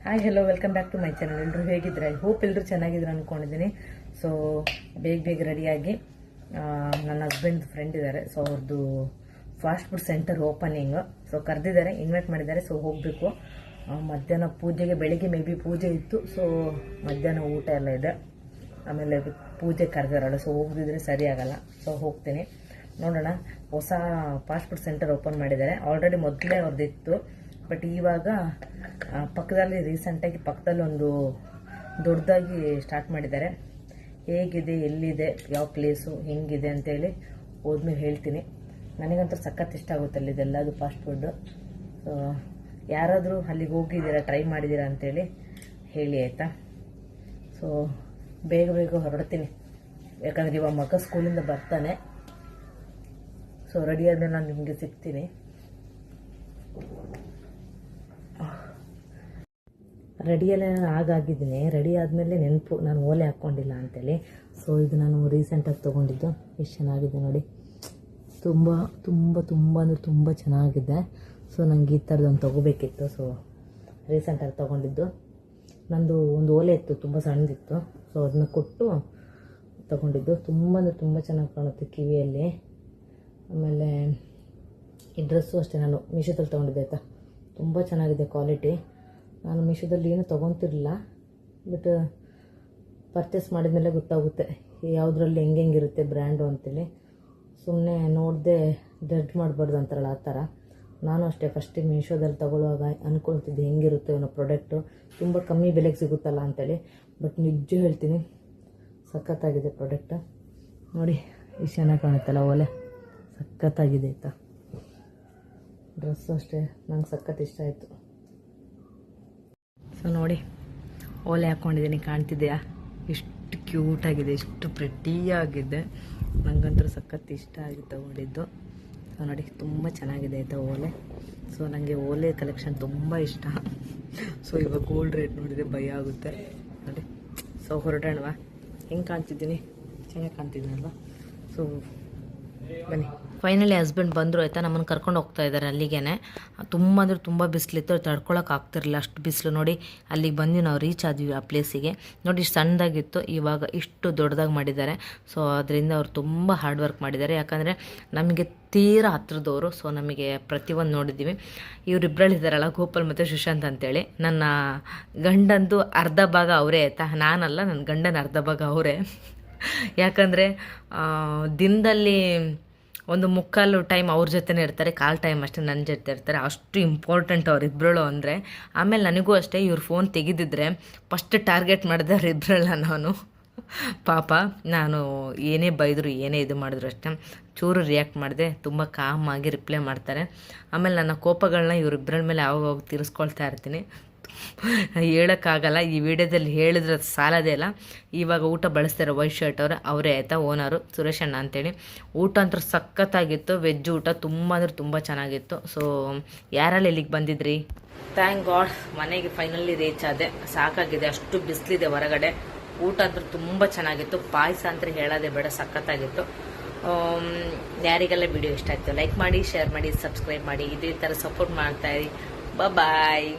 Hi hello welcome back to my channel. ಎಲ್ಲರೂ ಹೇಗಿದ್ರೆ I hope ಎಲ್ಲರೂ ಚೆನ್ನಾಗಿದ್ರು ಅಂದ್ಕೊಂಡಿದ್ದೀನಿ. ಸೊ ಬೇಗ ರೆಡಿಯಾಗಿ ನನ್ನ ಹಸ್ಬೆಂಡ್ ಫ್ರೆಂಡ್ ಇದ್ದಾರೆ. ಸೊ ಅವ್ರದ್ದು fast food centre opening. So ಕರೆದಿದ್ದಾರೆ, ಇನ್ವೈಟ್ ಮಾಡಿದ್ದಾರೆ. ಸೊ ಹೋಗಬೇಕು. ಮಧ್ಯಾಹ್ನ ಪೂಜೆಗೆ, ಬೆಳಿಗ್ಗೆ ಮೇ ಬಿ ಪೂಜೆ ಇತ್ತು. ಸೊ ಮಧ್ಯಾಹ್ನ ಊಟ ಎಲ್ಲ ಇದೆ. ಆಮೇಲೆ ಪೂಜೆ ಕರೆದಿರಲ್ಲ. ಸೊ ಹೋಗದಿದ್ರೆ ಸರಿ ಆಗಲ್ಲ. ಸೊ ಹೋಗ್ತೀನಿ, ನೋಡೋಣ. ಹೊಸ ಫಾಸ್ಟ್ ಫುಡ್ ಸೆಂಟರ್ ಓಪನ್ ಮಾಡಿದ್ದಾರೆ. ಆಲ್ರೆಡಿ ಮೊದಲೇ ಅವ್ರದ್ದಿತ್ತು, ಬಟ್ ಇವಾಗ ಪಕ್ಕದಲ್ಲಿ ರೀಸೆಂಟಾಗಿ ಪಕ್ಕದಲ್ಲಿ ಒಂದು ದೊಡ್ಡದಾಗಿ ಸ್ಟಾರ್ಟ್ ಮಾಡಿದ್ದಾರೆ. ಹೇಗಿದೆ, ಎಲ್ಲಿದೆ, ಯಾವ ಪ್ಲೇಸು, ಹೆಂಗಿದೆ ಅಂತೇಳಿ ಹೋದ್ಮೇಲೆ ಹೇಳ್ತೀನಿ. ನನಗಂತೂ ಸಖತ್ ಇಷ್ಟ ಆಗುತ್ತೆ ಅಲ್ಲಿದೆಲ್ಲದು ಫಾಸ್ಟ್ ಫುಡ್ಡು. ಸೊ ಯಾರಾದರೂ ಅಲ್ಲಿಗೆ ಹೋಗಿದ್ದೀರಾ, ಟ್ರೈ ಮಾಡಿದ್ದೀರಾ ಅಂತೇಳಿ ಹೇಳಿ ಆಯಿತಾ. ಸೊ ಬೇಗ ಹೊರಡ್ತೀನಿ, ಯಾಕಂದರೆ ಇವಾಗ ಮಗ ಸ್ಕೂಲಿಂದ ಬರ್ತಾನೆ. ಸೊ ರೆಡಿ ಆದಮೇಲೆ ನಾನು ನಿಮಗೆ ಸಿಗ್ತೀನಿ. ರೆಡಿಯಲ್ಲೇ ನಾನು ಆಗಿದ್ದೀನಿ. ರೆಡಿ ಆದಮೇಲೆ ನೆನಪು ನಾನು ಓಲೆ ಹಾಕ್ಕೊಂಡಿಲ್ಲ ಅಂತೇಳಿ. ಸೊ ಇದು ನಾನು ರೀಸೆಂಟಾಗಿ ತೊಗೊಂಡಿದ್ದು. ಎಷ್ಟು ಚೆನ್ನಾಗಿದೆ ನೋಡಿ, ತುಂಬ ತುಂಬ ತುಂಬ ಅಂದರೆ ತುಂಬ ಚೆನ್ನಾಗಿದೆ. ಸೊ ನನಗೆ ಈ ಥರದೊಂದು ತೊಗೋಬೇಕಿತ್ತು. ಸೊ ರೀಸೆಂಟಾಗಿ ತೊಗೊಂಡಿದ್ದು. ನಂದು ಒಂದು ಓಲೆ ಇತ್ತು, ತುಂಬ ಸಣ್ಣದಿತ್ತು. ಸೊ ಅದನ್ನ ಕೊಟ್ಟು ತೊಗೊಂಡಿದ್ದು. ತುಂಬ ಅಂದರೆ ತುಂಬ ಚೆನ್ನಾಗಿ ಕಾಣುತ್ತೆ ಕಿವಿಯಲ್ಲಿ. ಆಮೇಲೆ ಈ ಡ್ರೆಸ್ಸು ಅಷ್ಟೇ ನಾನು ಮೀಶೋದಲ್ಲಿ ತೊಗೊಂಡಿದ್ದೆ ಆಯಿತಾ. ತುಂಬ ಚೆನ್ನಾಗಿದೆ ಕ್ವಾಲಿಟಿ. ನಾನು ಮೀಶೋದಲ್ಲಿ ಏನೂ ತೊಗೊತಿರಲಿಲ್ಲ, ಬಟ್ ಪರ್ಚೇಸ್ ಮಾಡಿದ್ಮೇಲೆ ಗೊತ್ತಾಗುತ್ತೆ ಯಾವುದ್ರಲ್ಲಿ ಹೆಂಗಿರುತ್ತೆ ಬ್ರ್ಯಾಂಡು ಅಂತೇಳಿ. ಸುಮ್ಮನೆ ನೋಡದೆ ಜಡ್ಜ್ ಮಾಡಬಾರ್ದು ಅಂತಾರಲ್ಲ, ಆ ಥರ. ನಾನು ಅಷ್ಟೇ ಫಸ್ಟಿಗೆ ಮೀಶೋದಲ್ಲಿ ತೊಗೊಳ್ಳುವಾಗ ಅಂದ್ಕೊಳ್ತಿದ್ದೆ ಹೆಂಗಿರುತ್ತೆ ಅನ್ನೋ ಪ್ರಾಡಕ್ಟು, ತುಂಬ ಕಮ್ಮಿ ಬೆಲೆಗೆ ಸಿಗುತ್ತಲ್ಲ ಅಂತೇಳಿ. ಬಟ್ ನಿಜ ಹೇಳ್ತೀನಿ, ಸಖತ್ತಾಗಿದೆ ಪ್ರಾಡಕ್ಟ್. ನೋಡಿ ಇಷ್ಟು ಚೆನ್ನಾಗಿ ಕಾಣುತ್ತಲ್ಲ ಓಲೆ, ಸಖತ್ತಾಗಿದೆ ಆಯಿತಾ. ಡ್ರೆಸ್ಸು ಅಷ್ಟೇ ನಂಗೆ ಸಖತ್ ಇಷ್ಟ ಆಯಿತು. ಸೊ ನೋಡಿ ಓಲೆ ಹಾಕ್ಕೊಂಡಿದ್ದೀನಿ, ಕಾಣ್ತಿದೆಯಾ? ಎಷ್ಟು ಕ್ಯೂಟಾಗಿದೆ, ಎಷ್ಟು ಪ್ರೆಟ್ಟಿಯಾಗಿದೆ. ನನಗಂತೂ ಸಖತ್ ಇಷ್ಟ ಆಗಿ ತೊಗೊಂಡಿದ್ದು. ಸೊ ನೋಡಿ ತುಂಬ ಚೆನ್ನಾಗಿದೆ ಆಯಿತಾ ಓಲೆ. ಸೊ ನನಗೆ ಓಲೆ ಕಲೆಕ್ಷನ್ ತುಂಬ ಇಷ್ಟ. ಸೊ ಇವಾಗ ಗೋಲ್ಡ್ ರೇಟ್ ನೋಡಿದರೆ ಭಯ ಆಗುತ್ತೆ ನೋಡಿ. ಸೊ ಹೊರಡೋಣವಾ? ಹೆಂಗೆ ಕಾಣ್ತಿದ್ದೀನಿ? ಚೆನ್ನಾಗಿ ಕಾಣ್ತಿದ್ದೀನಲ್ವ? ಸೊ ಬನ್ನಿ. ಫೈನಲಿ ಹಸ್ಬೆಂಡ್ ಬಂದರು ಆಯಿತಾ. ನಮ್ಮನ್ನು ಕರ್ಕೊಂಡು ಹೋಗ್ತಾ ಇದ್ದಾರೆ ಅಲ್ಲಿಗೆ. ತುಂಬ ಅಂದರೆ ತುಂಬ ಬಿಸಿಲಿತ್ತು, ತಡ್ಕೊಳಕ್ಕೆ ಆಗ್ತಿರಲಿಲ್ಲ, ಅಷ್ಟು ಬಿಸಿಲು. ನೋಡಿ ಅಲ್ಲಿಗೆ ಬಂದು ನಾವು ರೀಚ್ ಆದ್ವಿ ಆ ಪ್ಲೇಸಿಗೆ. ನೋಡಿ ಇಷ್ಟು ಸಣ್ಣದಾಗಿತ್ತು, ಇವಾಗ ಇಷ್ಟು ದೊಡ್ಡದಾಗಿ ಮಾಡಿದ್ದಾರೆ. ಸೊ ಅದರಿಂದ ಅವ್ರು ತುಂಬ ಹಾರ್ಡ್ ವರ್ಕ್ ಮಾಡಿದ್ದಾರೆ. ಯಾಕಂದರೆ ನಮಗೆ ತೀರಾ ಹತ್ರದವರು. ಸೊ ನಮಗೆ ಪ್ರತಿಯೊಂದು ನೋಡಿದ್ದೀವಿ. ಇವರಿಬ್ಬರಲ್ಲಿದ್ದಾರಲ್ಲ, ಗೋಪಾಲ್ ಮತ್ತು ಸುಶಾಂತ್ ಅಂತೇಳಿ. ನನ್ನ ಗಂಡಂದು ಅರ್ಧ ಭಾಗ ಅವರೇ ಆಯಿತಾ. ನಾನಲ್ಲ, ನನ್ನ ಗಂಡನ ಅರ್ಧ ಭಾಗ ಅವರೇ. ಯಾಕಂದರೆ ದಿನದಲ್ಲಿ ಒಂದು ಮುಕ್ಕಾಲು ಟೈಮ್ ಅವ್ರ ಜೊತೆನೇ ಇರ್ತಾರೆ, ಕಾಲು ಟೈಮ್ ಅಷ್ಟೇ ನನ್ನ ಜೊತೆ ಇರ್ತಾರೆ. ಅಷ್ಟು ಇಂಪಾರ್ಟೆಂಟ್ ಅವರಿಬ್ಬರಳು ಅಂದರೆ. ಆಮೇಲೆ ನನಗೂ ಅಷ್ಟೇ, ಇವ್ರ ಫೋನ್ ತೆಗೆದಿದ್ರೆ ಫಸ್ಟ್ ಟಾರ್ಗೆಟ್ ಮಾಡಿದವ್ರು ಇಬ್ಬರಲ್ಲ ನಾನು. ಪಾಪ ನಾನು ಏನೇ ಬೈದರು, ಏನೇ ಇದು ಮಾಡಿದ್ರು ಅಷ್ಟೇ, ಚೂರು ರಿಯಾಕ್ಟ್ ಮಾಡಿದೆ. ತುಂಬ ಕಾಮಾಗಿ ರಿಪ್ಲೈ ಮಾಡ್ತಾರೆ. ಆಮೇಲೆ ನನ್ನ ಕೋಪಗಳನ್ನ ಇವರಿಬ್ಬರ ಮೇಲೆ ಆವಾಗ ತೀರಿಸ್ಕೊಳ್ತಾ ಇರ್ತೀನಿ. ಹೇಳೋಕ್ಕಾಗಲ್ಲ, ಈ ವಿಡಿಯೋದಲ್ಲಿ ಹೇಳಿದ್ರೆ ಸಾಲದೇ ಇಲ್ಲ. ಇವಾಗ ಊಟ ಬಳಸ್ತಾರೆ ವೈಟ್ ಶರ್ಟ್ ಅವರೇ ಆಯಿತಾ, ಓನರು ಸುರೇಶ್ ಅಣ್ಣ ಅಂತೇಳಿ. ಊಟ ಅಂತೂ ಸಖತ್ತಾಗಿತ್ತು. ವೆಜ್ ಊಟ ತುಂಬ ಅಂದರೆ ತುಂಬ ಚೆನ್ನಾಗಿತ್ತು. ಸೊ ಯಾರಲ್ಲಿ ಇಲ್ಲಿಗೆ ಬಂದಿದ್ರಿ? ಥ್ಯಾಂಕ್ ಗಾಡ್ ಮನೆಗೆ ಫೈನಲಿ ರೀಚ್ ಆದೆ. ಸಾಕಾಗಿದೆ, ಅಷ್ಟು ಬಿಸಿಲಿದೆ ಹೊರಗಡೆ. ಊಟ ಅಂತೂ ತುಂಬ ಚೆನ್ನಾಗಿತ್ತು. ಪಾಯಸ ಅಂತ ಹೇಳೋದೇ ಬೇಡ, ಸಖತ್ತಾಗಿತ್ತು. ಯಾರಿಗೆಲ್ಲ ವಿಡಿಯೋ ಇಷ್ಟ ಆಯಿತು ಲೈಕ್ ಮಾಡಿ, ಶೇರ್ ಮಾಡಿ, ಸಬ್ಸ್ಕ್ರೈಬ್ ಮಾಡಿ. ಇದೇ ಥರ ಸಪೋರ್ಟ್ ಮಾಡ್ತಾಯಿರಿ. ಬಾಯ್.